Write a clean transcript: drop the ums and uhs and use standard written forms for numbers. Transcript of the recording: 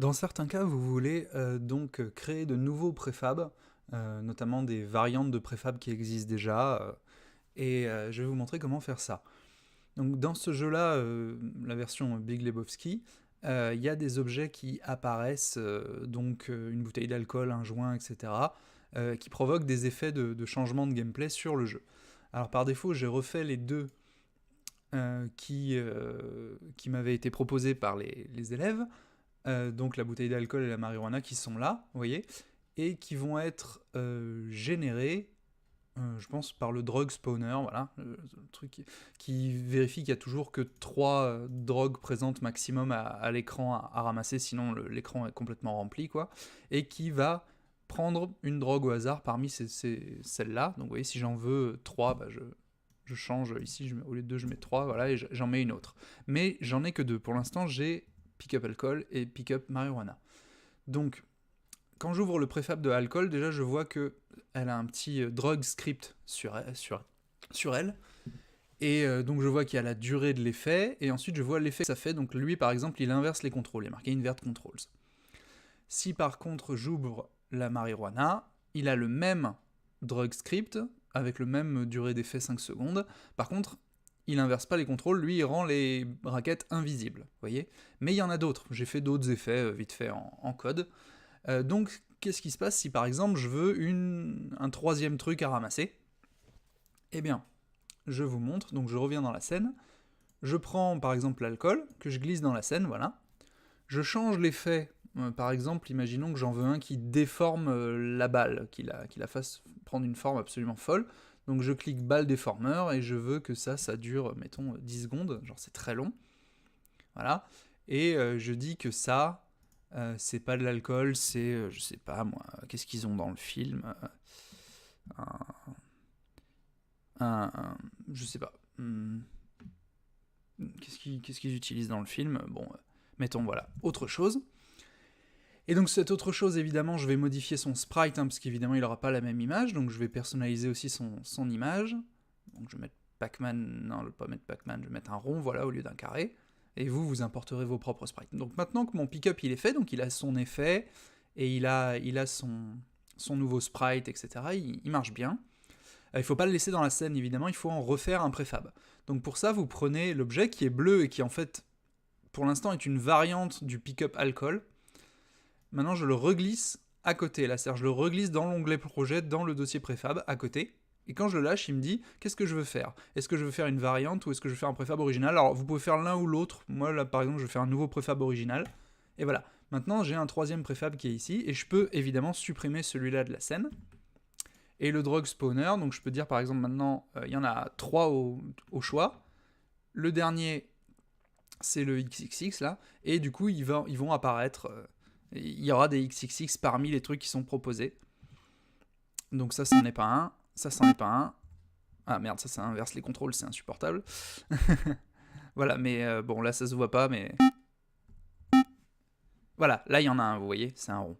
Dans certains cas, vous voulez donc créer de nouveaux préfabs, notamment des variantes de préfabs qui existent déjà, et je vais vous montrer comment faire ça. Donc dans ce jeu-là, la version Big Lebowski, il y a des objets qui apparaissent, donc une bouteille d'alcool, un joint, etc., qui provoquent des effets de changement de gameplay sur le jeu. Alors par défaut, j'ai refait les deux qui m'avaient été proposés par les élèves, donc la bouteille d'alcool et la marijuana qui sont là, vous voyez, et qui vont être générés, je pense, par le drug spawner, voilà, le truc qui vérifie qu'il y a toujours que 3 drogues présentes maximum à l'écran à ramasser, sinon l'écran est complètement rempli, quoi, et qui va prendre une drogue au hasard parmi celles-là. Donc vous voyez, si j'en veux 3, bah, je change ici, au lieu de 2, je mets 3, voilà, et j'en mets une autre. Mais j'en ai que 2. Pour l'instant, j'ai pick-up alcool et pick-up marijuana. Donc, quand j'ouvre le préfab de alcool, déjà je vois que elle a un petit drug script sur elle. Et donc je vois qu'il y a la durée de l'effet, et ensuite je vois l'effet que ça fait. Donc lui par exemple, il inverse les contrôles, il est marqué invert controls. Si par contre j'ouvre la marijuana, il a le même drug script, avec le même durée d'effet 5 secondes. Par contre, il inverse pas les contrôles, lui il rend les raquettes invisibles, vous voyez. Mais il y en a d'autres, j'ai fait d'autres effets vite fait en code. Donc qu'est-ce qui se passe si par exemple je veux un troisième truc à ramasser? Eh bien, je vous montre, donc je reviens dans la scène, je prends par exemple l'alcool, que je glisse dans la scène, voilà, je change l'effet, par exemple, imaginons que j'en veux un qui déforme la balle, qui la fasse prendre une forme absolument folle, donc je clique balle déformeur, et je veux que ça dure, mettons, 10 secondes, genre c'est très long, voilà, et je dis que ça, c'est pas de l'alcool, c'est, je sais pas moi, qu'est-ce qu'ils ont dans le film, je sais pas, qu'est-ce qu'ils utilisent dans le film, bon, mettons voilà, autre chose. Et donc cette autre chose, évidemment, je vais modifier son sprite, parce qu'évidemment il aura pas la même image, donc je vais personnaliser aussi son image, donc je vais mettre Pac-Man, non je vais pas mettre Pac-Man, je vais mettre un rond, voilà, au lieu d'un carré, et vous importerez vos propres sprites. Donc maintenant que mon pick-up il est fait, donc il a son effet, et il a son nouveau sprite, etc., il marche bien. Il faut pas le laisser dans la scène, évidemment, il faut en refaire un préfab. Donc pour ça, vous prenez l'objet qui est bleu et qui en fait, pour l'instant, est une variante du pick-up alcool. Maintenant, je le reglisse à côté, là, c'est-à-dire je le reglisse dans l'onglet projet, dans le dossier préfab, à côté. Et quand je le lâche, il me dit qu'est-ce que je veux faire. Est-ce que je veux faire une variante ou est-ce que je veux faire un préfab original? Alors vous pouvez faire l'un ou l'autre. Moi là par exemple je vais faire un nouveau préfab original. Et voilà. Maintenant j'ai un troisième préfab qui est ici et je peux évidemment supprimer celui-là de la scène. Et le drug spawner, donc je peux dire par exemple maintenant il y en a 3 au choix. Le dernier c'est le XXX là. Et du coup ils vont apparaître. Il y aura des XXX parmi les trucs qui sont proposés. Donc ça c'en est pas un. Ça c'en est pas un. Ah merde, ça inverse les contrôles, c'est insupportable. Voilà, mais bon, là ça se voit pas, mais... Voilà, là il y en a un, vous voyez, c'est un rond.